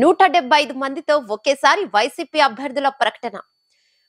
175 మందితో ఒకేసారి వైసీపీ అభ్యర్థుల ప్రకటన.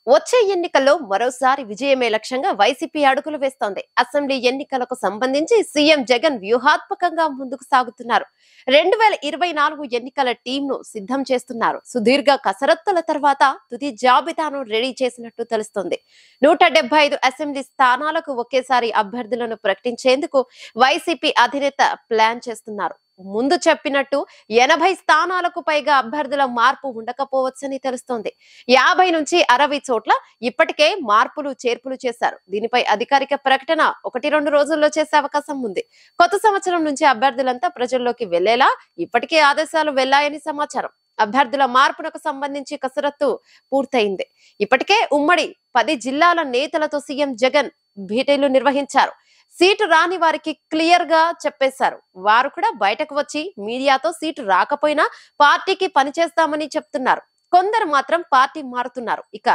వచ్చే ఎన్నికల్లో మరోసారి విజయమే లక్ష్యంగా వైసీపీ అడుగులు వేస్తోంది. అసెంబ్లీ ఎన్నికలకు సంబంధించి సీఎం జగన్ వ్యూహాత్మకంగా ముందుకు సాగుతున్నారు. 2024 ఎన్నికల టీంను సిద్ధం చేస్తున్నారు. సుదీర్ఘ కసరత్తుల తర్వాత తుది జాబితాను రెడీ చేసినట్టు తెలుస్తోంది. 175 అసెంబ్లీ స్థానాలకు ఒకేసారి అభ్యర్థులను ప్రకటించేందుకు వైసీపీ అధినేత ప్లాన్ చేస్తున్నారు. ముందు చెప్పినట్టు 80 స్థానాలకు పైగా అభ్యర్థుల మార్పు ఉండకపోవచ్చని తెలుస్తోంది. 50 నుంచి 60 చోట్ల ఇప్పటికే మార్పులు చేర్పులు చేశారు. దీనిపై అధికారిక ప్రకటన 1-2 రోజుల్లో చేసే అవకాశం ఉంది. కొత్త సంవత్సరం నుంచి అభ్యర్థులంతా ప్రజల్లోకి వెళ్లేలా ఇప్పటికే ఆదేశాలు వెళ్లాయని సమాచారం. అభ్యర్థుల మార్పునకు సంబంధించి కసరత్తు పూర్తయింది. ఇప్పటికే ఉమ్మడి 10 జిల్లాల నేతలతో సీఎం జగన్ భేటీలు నిర్వహించారు. సీటు రాని వారికి క్లియర్ గా చెప్పేశారు. వారు కూడా బయటకు వచ్చి మీడియాతో సీటు రాకపోయినా పార్టీకి పనిచేస్తామని చెప్తున్నారు. కొందరు మాత్రం పార్టీ మారుతున్నారు. ఇక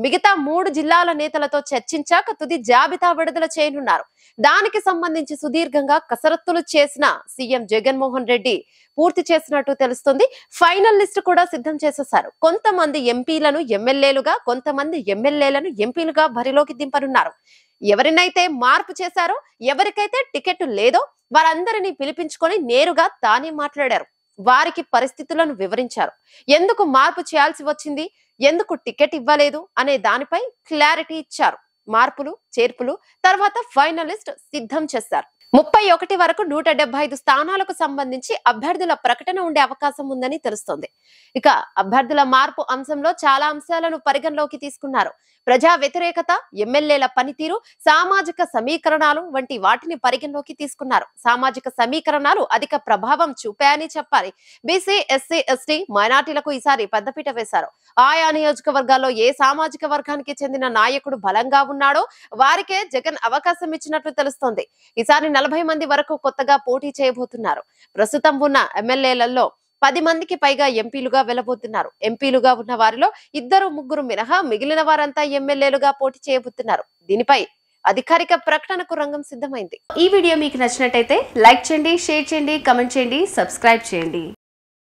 మిగతా 3 జిల్లాల నేతలతో చర్చించాక తుది జాబితా విడుదల చేయనున్నారు. దానికి సంబంధించి సుదీర్ఘంగా కసరత్తులు చేసిన సీఎం జగన్మోహన్ రెడ్డి పూర్తి చేసినట్టు తెలుస్తుంది. ఫైనల్ లిస్ట్ కూడా సిద్ధం చేసేశారు. కొంతమంది ఎంపీలను ఎమ్మెల్యేలుగా, కొంతమంది ఎమ్మెల్యేలను ఎంపీలుగా బరిలోకి దింపనున్నారు. ఎవరినైతే మార్పు చేశారో, ఎవరికైతే టికెట్ లేదో వారందరినీ పిలిపించుకొని నేరుగా తానే మాట్లాడారు. వారికి పరిస్థితులను వివరించారు. ఎందుకు మార్పు చేయాల్సి వచ్చింది, ఎందుకు టికెట్ ఇవ్వలేదు అనే దానిపై క్లారిటీ ఇచ్చారు. మార్పులు చేర్పులు తర్వాత ఫైనల్ లిస్ట్ సిద్ధం చేశారు. 31 వరకు 175 స్థానాలకు సంబంధించి అభ్యర్థుల ప్రకటన ఉండే అవకాశం ఉందని తెలుస్తోంది. ఇక అభ్యర్థుల మార్పు అంశంలో చాలా అంశాలను పరిగణలోకి తీసుకున్నారు. ప్రజా వ్యతిరేకత, ఎమ్మెల్యేల పనితీరు, సామాజిక సమీకరణాలు వంటి వాటిని పరిగణలోకి తీసుకున్నారు. సామాజిక సమీకరణాలు అధిక ప్రభావం చూపాయని చెప్పాలి. బీసీ, ఎస్సీ, ఎస్టీ, మైనార్టీలకు ఈసారి పెద్దపీట వేశారు. ఆయా నియోజకవర్గాల్లో ఏ సామాజిక వర్గానికి చెందిన నాయకుడు బలంగా ఉన్నాడో వారికే జగన్ అవకాశం ఇచ్చినట్లు తెలుస్తోంది. ఈసారి 40 మంది వరకు కొత్తగా పోటీ చేయబోతున్నారు. ప్రస్తుతం ఉన్న ఎమ్మెల్యేలలో 10 మందికి పైగా ఎంపీలుగా వెళ్లబోతున్నారు. ఎంపీలుగా ఉన్న వారిలో 2-3 మినహా మిగిలిన వారంతా ఎమ్మెల్యేలుగా పోటీ చేయబోతున్నారు. దీనిపై అధికారిక ప్రకటనకు రంగం సిద్ధమైంది. ఈ వీడియో మీకు నచ్చినట్టయితే లైక్ చేయండి, షేర్ చేయండి, కామెంట్ చేయండి, సబ్స్క్రైబ్ చేయండి.